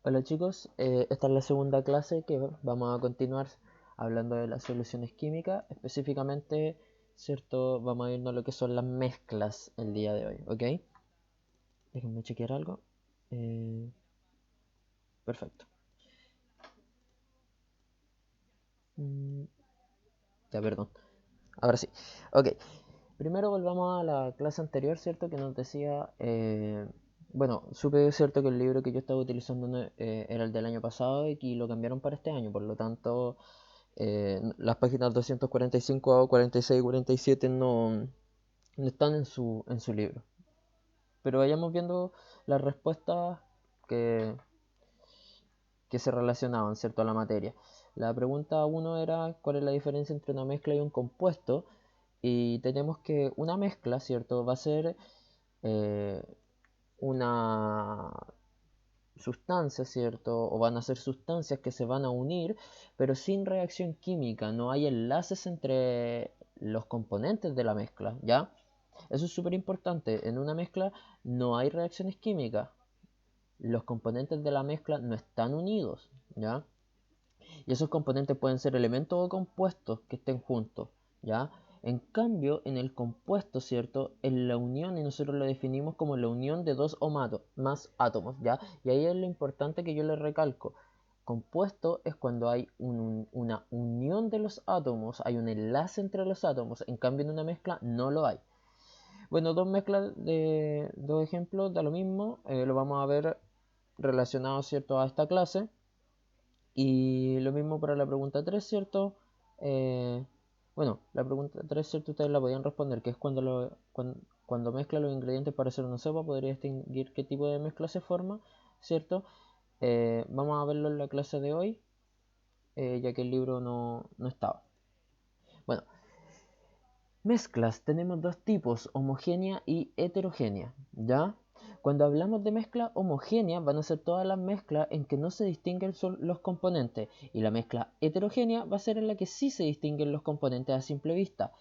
Hola chicos, esta es la segunda clase que vamos a continuar hablando de las soluciones químicas, específicamente, ¿cierto? Vamos a irnos a lo que son las mezclas el día de hoy, ¿ok? Déjenme chequear algo. Eh, Perfecto. Mm, ya, perdón. Ahora sí. Ok, primero volvamos a la clase anterior, ¿cierto? Que nos decía, bueno, supe, ¿cierto? Que el libro que yo estaba utilizando era el del año pasado y que lo cambiaron para este año, por lo tanto las páginas 245 46 y 47 no están en su libro. Pero vayamos viendo las respuestas que, que se relacionaban, ¿cierto?, a la materia. La pregunta uno era cuál es la diferencia entre una mezcla y un compuesto. Y tenemos que una mezcla, ¿cierto?, va a ser eh, una sustancias, ¿cierto? O van a ser sustancias que se van a unir, pero sin reacción química. No hay enlaces entre los componentes de la mezcla, ¿ya? Eso es súper importante. En una mezcla no hay reacciones químicas. Los componentes de la mezcla no están unidos, ¿ya? Y esos componentes pueden ser elementos o compuestos que estén juntos, ¿ya? En cambio, en el compuesto, ¿cierto? En la unión, y nosotros lo definimos como la unión de dos o más átomos, ¿ya? Y ahí es lo importante que yo le recalco. Compuesto es cuando hay una unión de los átomos, hay un enlace entre los átomos, en cambio en una mezcla no lo hay. Bueno, dos mezclas de dos ejemplos da lo mismo, lo vamos a ver relacionado, ¿cierto?, a esta clase. Y lo mismo para la pregunta 3, ¿cierto? Eh, bueno, la pregunta 3, ¿cierto? Ustedes la podían responder, que es cuando mezcla los ingredientes para hacer una sopa, podría distinguir qué tipo de mezcla se forma, ¿cierto? Vamos a verlo en la clase de hoy, ya que el libro no estaba. Bueno, mezclas, tenemos dos tipos, homogénea y heterogénea, ¿ya? Cuando hablamos de mezcla homogénea, van a ser todas las mezclas en que no se distinguen los componentes, y la mezcla heterogénea va a ser en la que sí se distinguen los componentes a simple vista.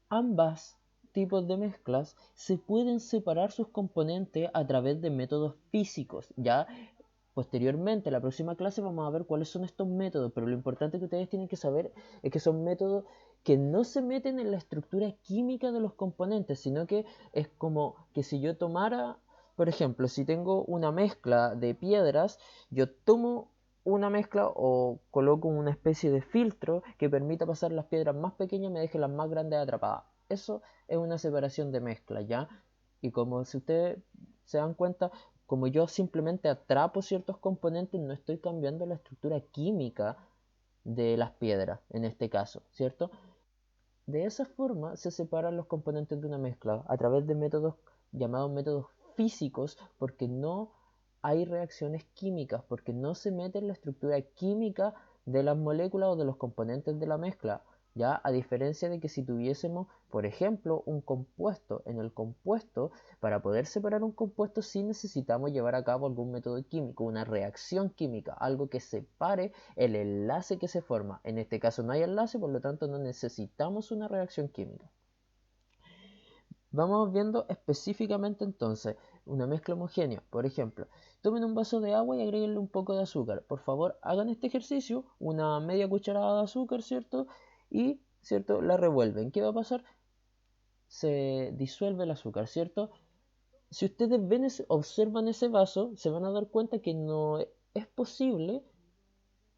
Ambas tipos de mezclas se pueden separar sus componentes a través de métodos físicos, ¿ya? Posteriormente, en la próxima clase vamos a ver cuáles son estos métodos, pero lo importante que ustedes tienen que saber es que son métodos que no se meten en la estructura química de los componentes, sino que es como que si yo tomara, por ejemplo, si tengo una mezcla de piedras, yo tomo una mezcla o coloco una especie de filtro que permita pasar las piedras más pequeñas y me deje las más grandes atrapadas. Eso es una separación de mezcla, ¿ya? Y como si ustedes se dan cuenta, como yo simplemente atrapo ciertos componentes, no estoy cambiando la estructura química de las piedras, en este caso, ¿cierto? De esa forma se separan los componentes de una mezcla a través de métodos llamados métodos físicos, porque no hay reacciones químicas, porque no se mete en la estructura química de las moléculas o de los componentes de la mezcla. ¿Ya? A diferencia de que si tuviésemos, por ejemplo, un compuesto, en el compuesto, para poder separar un compuesto sí necesitamos llevar a cabo algún método químico, una reacción química, algo que separe el enlace que se forma. En este caso no hay enlace, por lo tanto no necesitamos una reacción química. Vamos viendo específicamente entonces una mezcla homogénea. Por ejemplo, tomen un vaso de agua y agréguenle un poco de azúcar. Por favor, hagan este ejercicio, una media cucharada de azúcar, ¿cierto? Y, ¿cierto?, la revuelven. ¿Qué va a pasar? Se disuelve el azúcar, ¿cierto? Si ustedes observan ese vaso, se van a dar cuenta que no es posible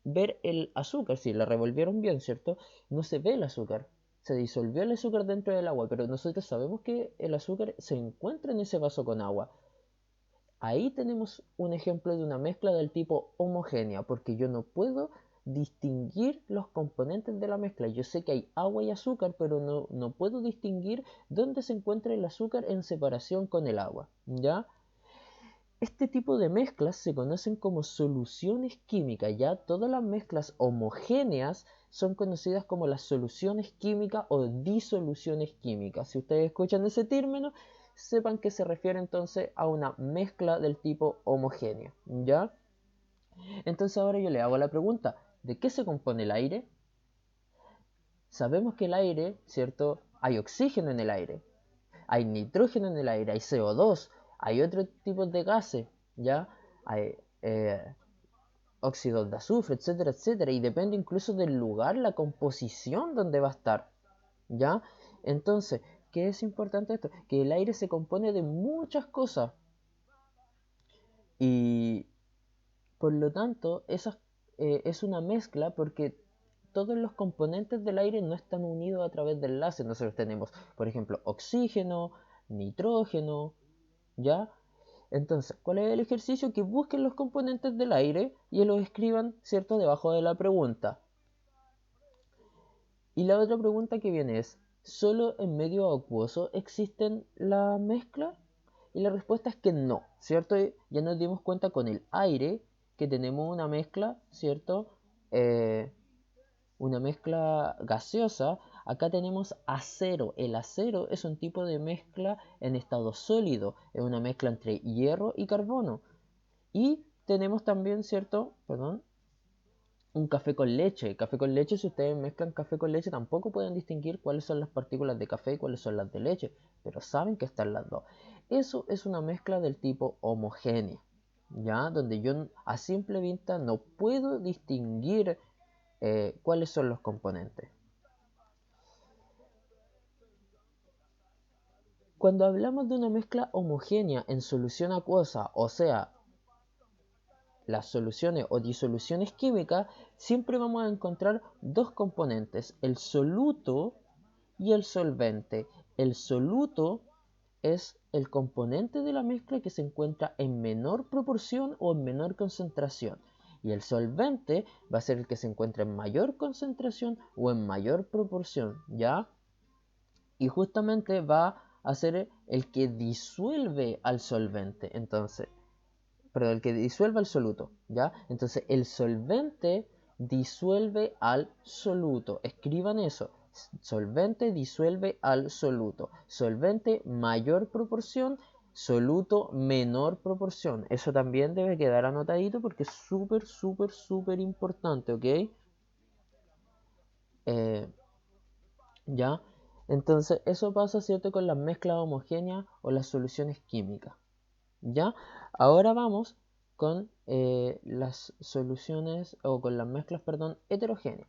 ver el azúcar. Si la revolvieron bien, ¿cierto? No se ve el azúcar. Se disolvió el azúcar dentro del agua, pero nosotros sabemos que el azúcar se encuentra en ese vaso con agua. Ahí tenemos un ejemplo de una mezcla del tipo homogénea, porque yo no puedo distinguir los componentes de la mezcla. Yo sé que hay agua y azúcar, pero no puedo distinguir dónde se encuentra el azúcar en separación con el agua, ¿ya? Este tipo de mezclas se conocen como soluciones químicas, ya todas las mezclas homogéneas son conocidas como las soluciones químicas o disoluciones químicas. Si ustedes escuchan ese término, sepan que se refiere entonces a una mezcla del tipo homogéneo, ¿ya? Entonces ahora yo le hago la pregunta, ¿de qué se compone el aire? Sabemos que el aire, ¿cierto? Hay oxígeno en el aire, hay nitrógeno en el aire, hay CO2, hay otro tipo de gases, ¿ya? óxidos de azufre, etcétera, etcétera, y depende incluso del lugar, la composición donde va a estar, ¿ya? Entonces, ¿qué es importante esto? Que el aire se compone de muchas cosas y por lo tanto es una mezcla porque todos los componentes del aire no están unidos a través de enlaces. Nosotros tenemos, por ejemplo, oxígeno, nitrógeno, ¿ya? Entonces, ¿cuál es el ejercicio? Que busquen los componentes del aire y los escriban, ¿cierto?, debajo de la pregunta. Y la otra pregunta que viene es, ¿solo en medio acuoso existen la mezcla? Y la respuesta es que no, ¿cierto? Ya nos dimos cuenta con el aire que tenemos una mezcla, ¿cierto? Eh, una mezcla gaseosa. Acá tenemos acero. El acero es un tipo de mezcla en estado sólido. Es una mezcla entre hierro y carbono. Y tenemos también, ¿cierto? Perdón. Un café con leche. Café con leche, si ustedes mezclan café con leche, tampoco pueden distinguir cuáles son las partículas de café y cuáles son las de leche. Pero saben que están las dos. Eso es una mezcla del tipo homogénea. ¿Ya? Donde yo a simple vista no puedo distinguir cuáles son los componentes. Cuando hablamos de una mezcla homogénea en solución acuosa, o sea, las soluciones o disoluciones químicas, siempre vamos a encontrar dos componentes, el soluto y el solvente. El soluto es el componente de la mezcla que se encuentra en menor proporción o en menor concentración. Y el solvente va a ser el que se encuentra en mayor concentración o en mayor proporción, ¿ya? Y justamente va a ser el que disuelve al solvente. Entonces, perdón, el que disuelve al soluto, ¿ya? Entonces, el solvente disuelve al soluto. Escriban eso. Solvente disuelve al soluto. Solvente mayor proporción, soluto menor proporción. Eso también debe quedar anotadito porque es súper, súper, súper importante, ¿ok? ¿Ya? Entonces, eso pasa, ¿cierto?, con las mezclas homogéneas o las soluciones químicas. ¿Ya? Ahora vamos con las soluciones o con las mezclas, perdón, heterogéneas.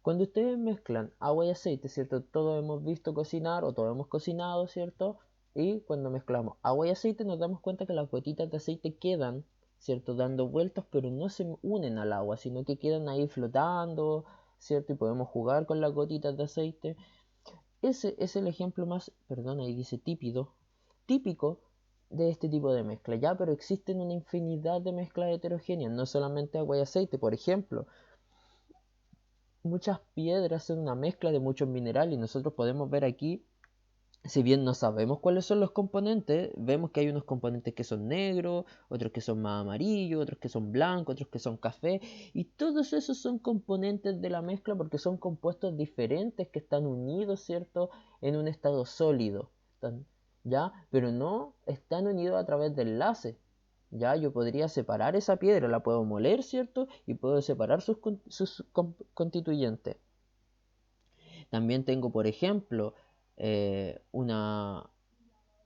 Cuando ustedes mezclan agua y aceite, ¿cierto? Todos hemos visto cocinar o todos hemos cocinado, ¿cierto? Y cuando mezclamos agua y aceite nos damos cuenta que las gotitas de aceite quedan, ¿cierto?, dando vueltas, pero no se unen al agua, sino que quedan ahí flotando, ¿cierto? Y podemos jugar con las gotitas de aceite. Ese es el ejemplo más, perdón, ahí dice típico de este tipo de mezcla, ¿ya? Pero existen una infinidad de mezclas heterogéneas, no solamente agua y aceite, por ejemplo. Muchas piedras son una mezcla de muchos minerales y nosotros podemos ver aquí, si bien no sabemos cuáles son los componentes, vemos que hay unos componentes que son negros, otros que son más amarillos, otros que son blancos, otros que son café, y todos esos son componentes de la mezcla porque son compuestos diferentes que están unidos, ¿cierto?, en un estado sólido, ¿ya? Pero no están unidos a través de enlaces. Ya, yo podría separar esa piedra, la puedo moler, ¿cierto? Y puedo separar sus constituyentes. También tengo, por ejemplo,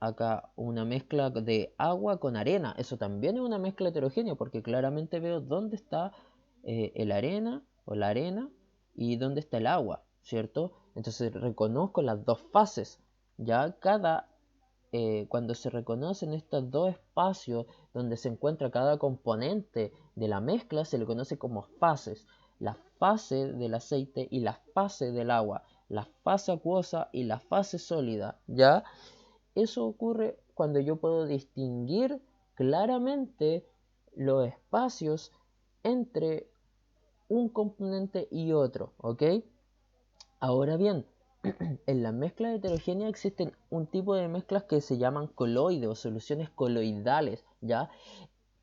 acá una mezcla de agua con arena. Eso también es una mezcla heterogénea porque claramente veo dónde está el arena o la arena y dónde está el agua, ¿cierto? Entonces reconozco las dos fases. Ya cuando se reconocen estos dos espacios donde se encuentra cada componente de la mezcla, se le conoce como fases. La fase del aceite y la fase del agua, la fase acuosa y la fase sólida, ¿ya? Eso ocurre cuando yo puedo distinguir claramente los espacios entre un componente y otro, ¿ok? Ahora bien, en las mezclas heterogéneas existen un tipo de mezclas que se llaman coloides o soluciones coloidales, ¿ya?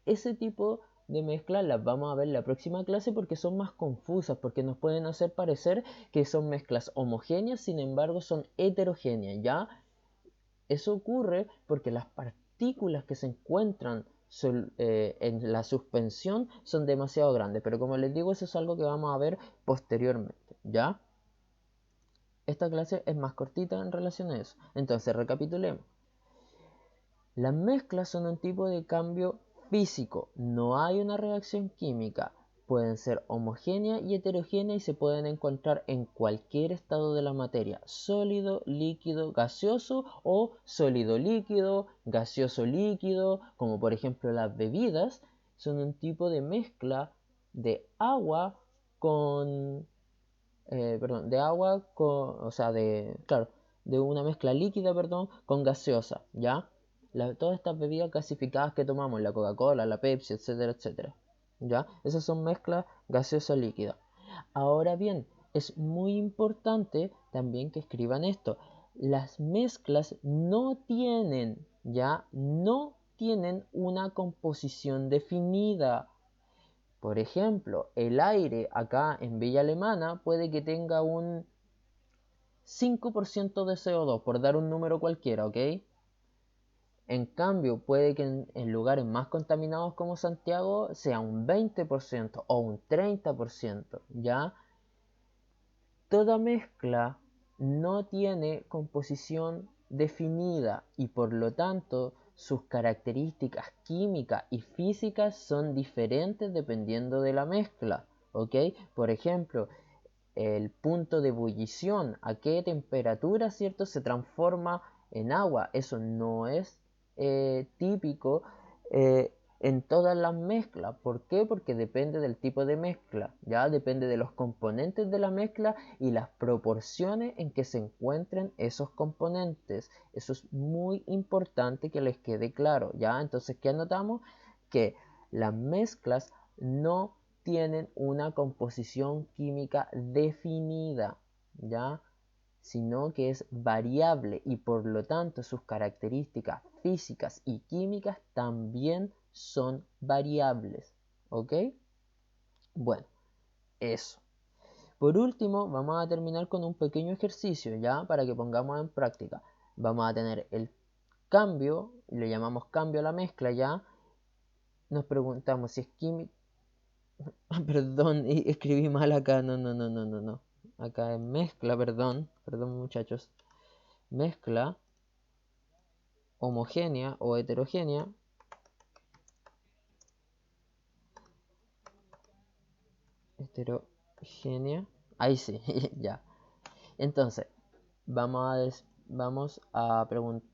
Ese tipo de mezclas las vamos a ver en la próxima clase porque son más confusas, porque nos pueden hacer parecer que son mezclas homogéneas, sin embargo son heterogéneas, ¿ya? Eso ocurre porque las partículas que se encuentran en la suspensión son demasiado grandes, pero como les digo, eso es algo que vamos a ver posteriormente, ¿ya? Esta clase es más cortita en relación a eso. Entonces, recapitulemos. Las mezclas son un tipo de cambio Físico, no hay una reacción química. Pueden ser homogénea y heterogénea y se pueden encontrar en cualquier estado de la materia, sólido, líquido, gaseoso o sólido líquido, gaseoso líquido, como por ejemplo las bebidas, son un tipo de mezcla de agua con, de agua con, o sea, claro, de una mezcla líquida, perdón, con gaseosa, ¿ya? Todas estas bebidas gasificadas que tomamos, la Coca-Cola, la Pepsi, etcétera, etcétera, ¿ya? Esas son mezclas gaseosa líquida. Ahora bien, es muy importante también que escriban esto. Las mezclas no tienen, ¿ya? No tienen una composición definida. Por ejemplo, el aire acá en Villa Alemana puede que tenga un 5% de CO2, por dar un número cualquiera, ¿ok? En cambio, puede que en lugares más contaminados como Santiago sea un 20% o un 30%, ¿ya? Toda mezcla no tiene composición definida y por lo tanto sus características químicas y físicas son diferentes dependiendo de la mezcla, ¿ok? Por ejemplo, el punto de ebullición, a qué temperatura, ¿cierto?, se transforma en agua. Eso no es típico eh, en todas las mezclas. ¿Por qué? Porque depende del tipo de mezcla, ya depende de los componentes de la mezcla y las proporciones en que se encuentren esos componentes. Eso es muy importante que les quede claro, ¿ya? Entonces, ¿qué anotamos? Que las mezclas no tienen una composición química definida, ¿ya? Sino que es variable y por lo tanto sus características físicas y químicas también son variables, ¿ok? Bueno, eso. Por último, vamos a terminar con un pequeño ejercicio, ¿ya? Para que pongamos en práctica. Vamos a tener el cambio, le llamamos cambio a la mezcla, ¿ya? Nos preguntamos si es química. Perdón, escribí mal acá. No, no, no, no, no, no. Acá es mezcla, perdón. Perdón, muchachos. Mezcla homogénea o heterogénea. Heterogénea. Ahí sí, ya. Entonces, vamos a preguntar.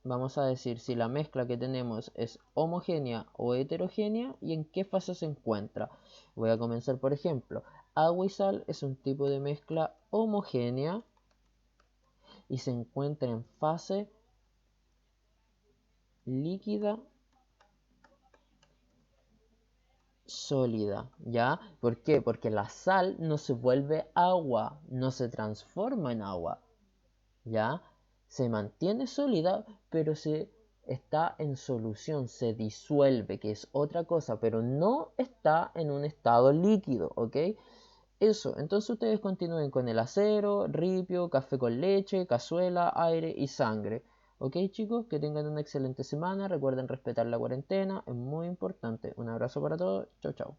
Vamos a decir si la mezcla que tenemos es homogénea o heterogénea y en qué fase se encuentra. Voy a comenzar por ejemplo. Agua y sal es un tipo de mezcla homogénea y se encuentra en fase líquida sólida, ¿ya? ¿Por qué? Porque la sal no se vuelve agua, no se transforma en agua, ¿ya? Se mantiene sólida, pero se está en solución, se disuelve, que es otra cosa, pero no está en un estado líquido, ¿ok? Eso, entonces ustedes continúen con el acero, ripio, café con leche, cazuela, aire y sangre. Ok chicos, que tengan una excelente semana, recuerden respetar la cuarentena, es muy importante. Un abrazo para todos, chau chau.